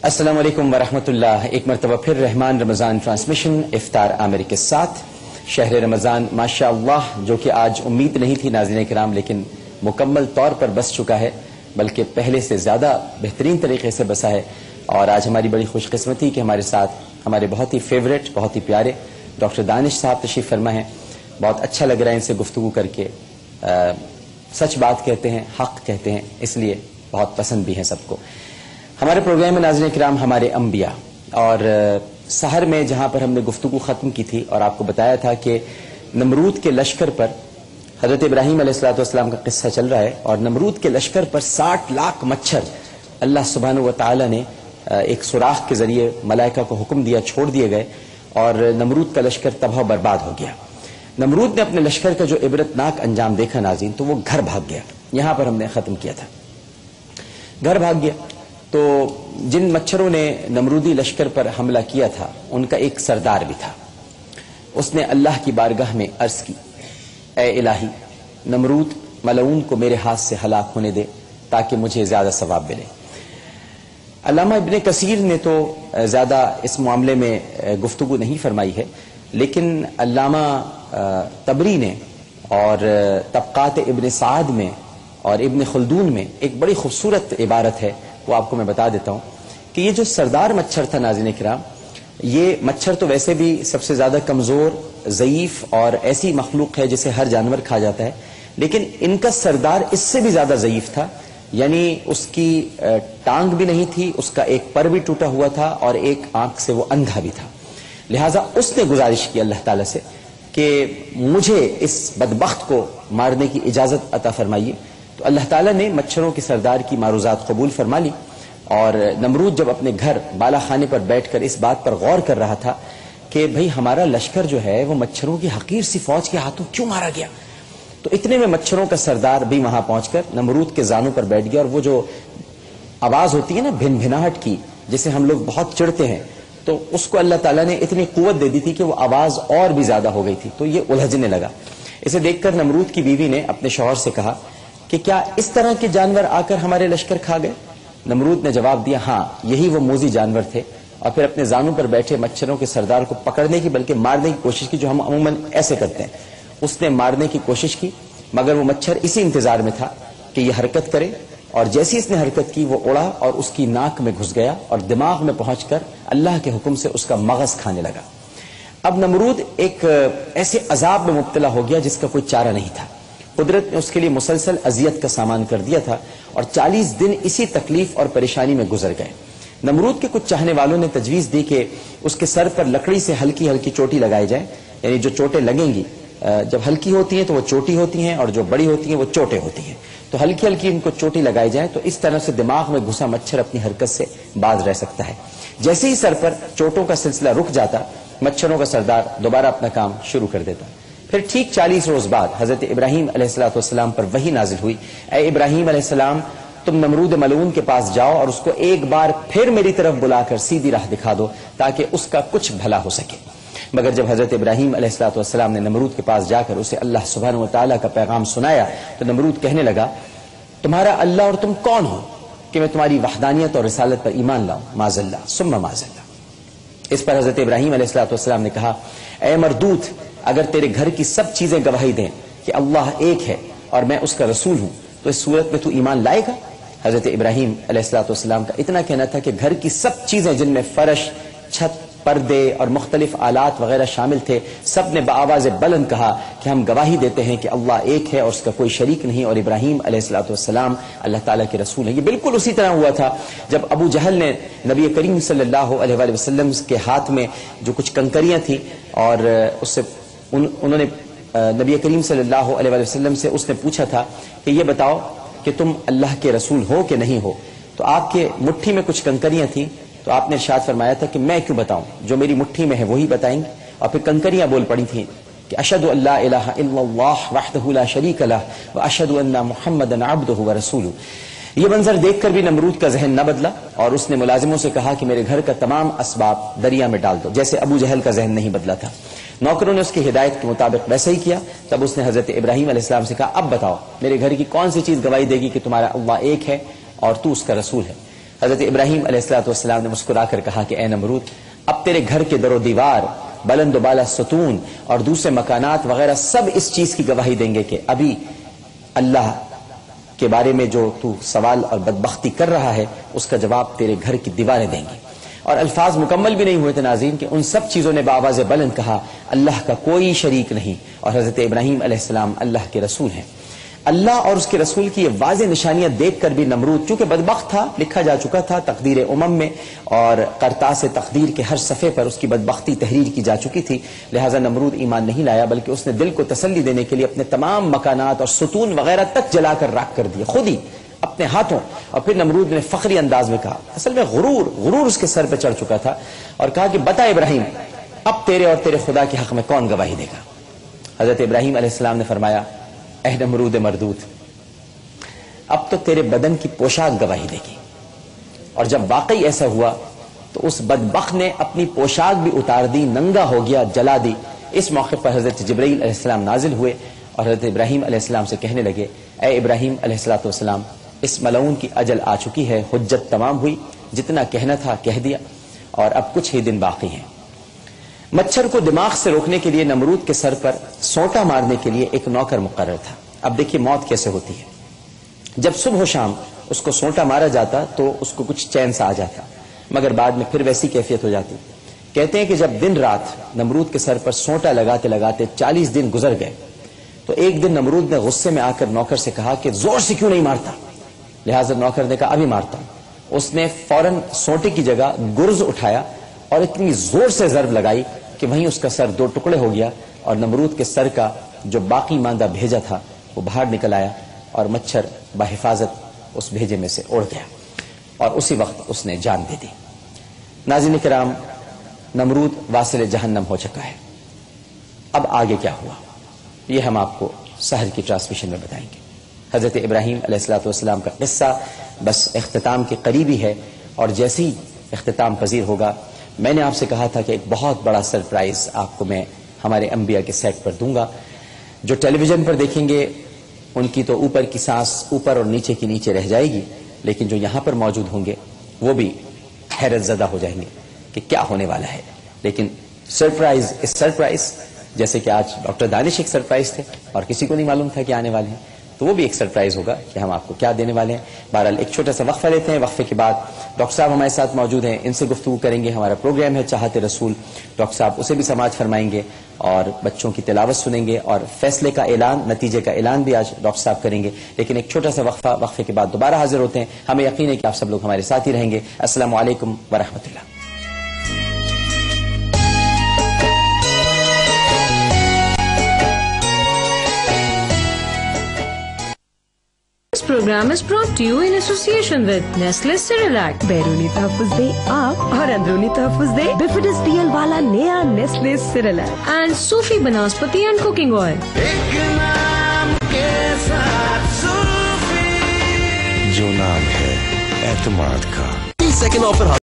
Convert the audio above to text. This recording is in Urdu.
السلام علیکم ورحمۃ اللہ۔ ایک مرتبہ پھر رحمان رمضان ٹرانسمیشن افطار عامر کے ساتھ شہر رمضان ماشاء اللہ جو کہ آج امید نہیں تھی ناظرین کرام لیکن مکمل طور پر بس چکا ہے، بلکہ پہلے سے زیادہ بہترین طریقے سے بسا ہے۔ اور آج ہماری بڑی خوش قسمتی کہ ہمارے ساتھ ہمارے بہت ہی فیوریٹ، بہت ہی پیارے ڈاکٹر دانش صاحب تشریف فرما ہیں۔ بہت اچھا لگ رہا ہے ان سے گفتگو کر کے، سچ بات کہتے ہیں، حق کہتے ہیں، اس لیے بہت پسند بھی ہیں سب کو۔ ہمارے پروگرام میں ناظرین کرام ہمارے انبیاء، اور سحر میں جہاں پر ہم نے گفتگو ختم کی تھی اور آپ کو بتایا تھا کہ نمرود کے لشکر پر حضرت ابراہیم علیہ السلام کا قصہ چل رہا ہے، اور نمرود کے لشکر پر 60 لاکھ مچھر اللہ سبحانہ و تعالی نے ایک سوراخ کے ذریعے ملائکہ کو حکم دیا، چھوڑ دیے گئے، اور نمرود کا لشکر تباہ و برباد ہو گیا۔ نمرود نے اپنے لشکر کا جو عبرتناک انجام دیکھا ناظرین، تو وہ گھر بھاگ گیا۔ یہاں پر ہم نے ختم کیا تھا، گھر بھاگ گیا۔ تو جن مچھروں نے نمرودی لشکر پر حملہ کیا تھا ان کا ایک سردار بھی تھا۔ اس نے اللہ کی بارگاہ میں عرض کی، اے الہی، نمرود ملعون کو میرے ہاتھ سے ہلاک ہونے دے تاکہ مجھے زیادہ ثواب ملے۔ علامہ ابن کثیر نے تو زیادہ اس معاملے میں گفتگو نہیں فرمائی ہے، لیکن علامہ طبری نے اور طبقات ابن سعد میں اور ابن خلدون میں ایک بڑی خوبصورت عبارت ہے، وہ آپ کو میں بتا دیتا ہوں کہ یہ جو سردار مچھر تھا ناظرین کرام، یہ مچھر تو ویسے بھی سب سے زیادہ کمزور، ضعیف اور ایسی مخلوق ہے جسے ہر جانور کھا جاتا ہے، لیکن ان کا سردار اس سے بھی زیادہ ضعیف تھا۔ یعنی اس کی ٹانگ بھی نہیں تھی، اس کا ایک پر بھی ٹوٹا ہوا تھا اور ایک آنکھ سے وہ اندھا بھی تھا۔ لہٰذا اس نے گزارش کی اللہ تعالیٰ سے کہ مجھے اس بدبخت کو مارنے کی اجازت عطا فرمائیے۔ تو اللہ تعالیٰ نے مچھروں کے سردار کی معروضات قبول فرما لی، اور نمرود جب اپنے گھر بالا خانے پر بیٹھ کر اس بات پر غور کر رہا تھا کہ بھئی ہمارا لشکر جو ہے وہ مچھروں کی حقیر سی فوج کے ہاتھوں کیوں مارا گیا، تو اتنے میں مچھروں کا سردار بھی وہاں پہنچ کر نمرود کے زانوں پر بیٹھ گیا، اور وہ جو آواز ہوتی ہے نا بھن بھناہٹ کی، جسے ہم لوگ بہت چڑھتے ہیں، تو اس کو اللہ تعالیٰ نے اتنی قوت دے دی تھی کہ وہ آواز اور بھی زیادہ ہو گئی تھی، تو یہ الجھنے لگا۔ اسے دیکھ کر نمرود کی بیوی نے اپنے شوہر سے کہا کہ کیا اس طرح کے جانور آ کر ہمارے لشکر کھا گئے؟ نمرود نے جواب دیا، ہاں یہی وہ موذی جانور تھے، اور پھر اپنے زانوں پر بیٹھے مچھروں کے سردار کو پکڑنے کی بلکہ مارنے کی کوشش کی، جو ہم عموماً ایسے کرتے ہیں۔ اس نے مارنے کی کوشش کی، مگر وہ مچھر اسی انتظار میں تھا کہ یہ حرکت کرے، اور جیسی اس نے حرکت کی وہ اڑا اور اس کی ناک میں گھس گیا اور دماغ میں پہنچ کر اللہ کے حکم سے اس کا مغز کھانے لگا۔ اب نمرود ایک ایسے عذاب میں مبتلا ہو گیا جس کا کوئی چارہ نہیں تھا۔ قدرت نے اس کے لیے مسلسل اذیت کا سامان کر دیا تھا، اور 40 دن اسی تکلیف اور پریشانی میں گزر گئے۔ نمرود کے کچھ چاہنے والوں نے تجویز دی کہ اس کے سر پر لکڑی سے ہلکی ہلکی چوٹی لگائی جائے، یعنی جو چوٹیں لگیں گی جب ہلکی ہوتی ہیں تو وہ چوٹی ہوتی ہیں، اور جو بڑی ہوتی ہیں وہ چوٹیں ہوتی ہیں، تو ہلکی ہلکی ان کو چوٹی لگائی جائے، تو اس طرح سے دماغ میں گھسا مچھر اپنی حرکت سے باز رہ سکتا ہے۔ جیسے ہی سر پر چوٹوں کا سلسلہ رک جاتا، مچھروں کا سردار دوبارہ اپنا کام شروع کر دیتا۔ پھر ٹھیک 40 روز بعد حضرت ابراہیم علیہ السلام پر وحی نازل ہوئی، اے ابراہیم علیہ السلام، تم نمرود ملعون کے پاس جاؤ اور اس کو ایک بار پھر میری طرف بلا کر سیدھی راہ دکھا دو تاکہ اس کا کچھ بھلا ہو سکے۔ مگر جب حضرت ابراہیم علیہ السلام نے نمرود کے پاس جا کر اسے اللہ سبحانہ و تعالیٰ کا پیغام سنایا تو نمرود کہنے لگا، تمہارا اللہ اور تم کون ہو کہ میں تمہاری وحدانیت اور رسالت پر ایمان لاؤں؟ معاذ اللہ ثم معاذ اللہ۔ اس پر حضرت ابراہیم علیہ السلام نے کہا، اے مردود، اگر تیرے گھر کی سب چیزیں گواہی دیں کہ اللہ ایک ہے اور میں اس کا رسول ہوں تو اس صورت میں تو ایمان لائے گا؟ حضرت ابراہیم علیہ السلام کا اتنا کہنا تھا کہ گھر کی سب چیزیں جن میں فرش، چھت، پردے اور مختلف آلات وغیرہ شامل تھے، سب نے بآواز بلند کہا کہ ہم گواہی دیتے ہیں کہ اللہ ایک ہے اور اس کا کوئی شریک نہیں، اور ابراہیم علیہ السلام اللہ تعالیٰ کے رسول ہیں۔ یہ بالکل اسی طرح ہوا تھا جب ابو جہل نے نبی کریم صلی اللہ علیہ وآلہ وسلم کے ہاتھ میں جو کچھ کنکریاں تھیں، اور اس سے انہوں نے نبی کریم صلی اللہ علیہ وآلہ وسلم سے اس نے پوچھا تھا کہ یہ بتاؤ کہ تم اللہ کے رسول ہو کہ نہیں ہو، تو آپ کے مٹھی میں کچھ کنکریاں تھیں، تو آپ نے ارشاد فرمایا تھا کہ میں کیوں بتاؤں، جو میری مٹھی میں ہے وہی بتائیں گے۔ اور پھر کنکریاں بول پڑی تھیں کہ اشہد ان لا الہ الا اللہ وحدہ لا شریک لہ واشہد ان محمدا عبدہ ورسولہ۔ یہ منظر دیکھ کر بھی نمرود کا ذہن نہ بدلا، اور اس نے ملازموں سے کہا کہ میرے گھر کا تمام اسباب دریا میں ڈال دو، جیسے ابو جہل کا ذہن نہیں بدلا تھا۔ نوکروں نے اس کی ہدایت کے مطابق ویسا ہی کیا۔ تب اس نے حضرت ابراہیم علیہ السلام سے کہا، اب بتاؤ میرے گھر کی کون سی چیز گواہی دے گی کہ تمہارا اللہ ایک ہے اور تو اس کا رسول ہے؟ حضرت ابراہیم علیہ السلام نے مسکرا کر کہا کہ اے نمرود، اب تیرے گھر کے در و دیوار، بلند و بالا ستون اور دوسرے مکانات وغیرہ سب اس چیز کی گواہی دیں گے کہ ابھی اللہ کے بارے میں جو تو سوال اور بدبختی کر رہا ہے اس کا جواب تیرے گھر کی دیواریں دیں گی۔ اور الفاظ مکمل بھی نہیں ہوئے تھے ناظرین کہ ان سب چیزوں نے بآواز بلند کہا اللہ کا کوئی شریک نہیں، اور حضرت ابراہیم علیہ السلام اللہ کے رسول ہیں۔ اللہ اور اس کے رسول کی یہ واضح نشانیاں دیکھ کر بھی نمرود، چونکہ بدبخت تھا، لکھا جا چکا تھا تقدیر امم میں اور قرطاس تقدیر کے ہر صفحے پر اس کی بدبختی تحریر کی جا چکی تھی، لہٰذا نمرود ایمان نہیں لایا، بلکہ اس نے دل کو تسلی دینے کے لیے اپنے تمام مکانات اور ستون وغیرہ تک جلا کر راکھ کر دیے خود ہی اپنے ہاتھوں۔ اور پھر نمرود نے فخری انداز میں کہا، اصل میں غرور اس کے سر پہ چڑھ چکا تھا، اور کہا کہ بتا ابراہیم، اب تیرے اور تیرے خدا کے حق میں کون گواہی دے گا؟ حضرت ابراہیم علیہ السلام نے فرمایا، اے نمرود مردود، اب تو تیرے بدن کی پوشاک گواہی دے گی۔ اور جب واقعی ایسا ہوا تو اس بدبخت نے اپنی پوشاک بھی اتار دی، ننگا ہو گیا، جلا دی۔ اس موقع پر حضرت جبرائیل علیہ السلام نازل ہوئے اور حضرت ابراہیم علیہ السلام سے کہنے لگے، اے ابراہیم علیہ السلام، اس ملعون کی اجل آ چکی ہے، حجت تمام ہوئی، جتنا کہنا تھا کہہ دیا، اور اب کچھ ہی دن باقی ہیں۔ مچھر کو دماغ سے روکنے کے لیے نمرود کے سر پر سونٹا مارنے کے لیے ایک نوکر مقرر تھا۔ اب دیکھیے موت کیسے ہوتی ہے، جب صبح و شام اس کو سونٹا مارا جاتا تو اس کو کچھ چین سا آ جاتا، مگر بعد میں پھر ویسی کیفیت ہو جاتی۔ کہتے ہیں کہ جب دن رات نمرود کے سر پر سونٹا لگاتے لگاتے 40 دن گزر گئے تو ایک دن نمرود نے غصے میں آ کر نوکر سے کہا کہ زور سے کیوں نہیں مارتا؟ لہٰذا نوکر نے کہا ابھی مارتا ہوں۔ اس نے فوراً سونٹے کی جگہ گرز اٹھایا اور اتنی زور سے ضرب لگائی کہ وہیں اس کا سر 2 ٹکڑے ہو گیا، اور نمرود کے سر کا جو باقی ماندہ بھیجا تھا وہ باہر نکل آیا، اور مچھر بحفاظت اس بھیجے میں سے اڑ گیا، اور اسی وقت اس نے جان دے دی۔ ناظرین کرام، نمرود واصل جہنم ہو چکا ہے۔ اب آگے کیا ہوا یہ ہم آپ کو سحر کی ٹرانسمیشن میں بتائیں گے۔ حضرت ابراہیم علیہ السلام کا قصہ بس اختتام کے قریب ہی ہے، اور جیسے ہی اختتام پذیر ہوگا، میں نے آپ سے کہا تھا کہ ایک بہت بڑا سرپرائز آپ کو میں ہمارے انبیاء کے سیٹ پر دوں گا۔ جو ٹیلی ویژن پر دیکھیں گے ان کی تو اوپر کی سانس اوپر اور نیچے کی نیچے رہ جائے گی، لیکن جو یہاں پر موجود ہوں گے وہ بھی حیرت زدہ ہو جائیں گے کہ کیا ہونے والا ہے۔ لیکن سرپرائز اس سرپرائز، جیسے کہ آج ڈاکٹر دانش ایک سرپرائز تھے اور کسی کو نہیں معلوم تھا کہ آنے والے ہیں، تو وہ بھی ایک سرپرائز ہوگا کہ ہم آپ کو کیا دینے والے ہیں۔ بہرحال ایک چھوٹا سا وقفہ لیتے ہیں، وقفے کے بعد ڈاکٹر صاحب ہمارے ساتھ موجود ہیں، ان سے گفتگو کریں گے۔ ہمارا پروگرام ہے چاہتے رسول، ڈاکٹر صاحب اسے بھی سماعت فرمائیں گے اور بچوں کی تلاوت سنیں گے، اور فیصلے کا اعلان، نتیجے کا اعلان بھی آج ڈاکٹر صاحب کریں گے۔ لیکن ایک چھوٹا سا وقفہ، وقفے کے بعد دوبارہ حاضر ہوتے ہیں۔ ہمیں یقین ہے کہ آپ سب لوگ ہمارے ساتھ ہی رہیں گے۔ السلام علیکم ورحمۃ اللہ۔ This program is brought to you in association with Nestle Cerelac. بیرونی تحفظ دے آپ اور اندرونی تحفظ دے بفیڈس DL والا نیا Nestle Cerelac And Sufi Banaspati and Cooking Oil. ایک نام کے ساتھ صوفی، جو نام ہے اعتماد کا۔ 30 second offer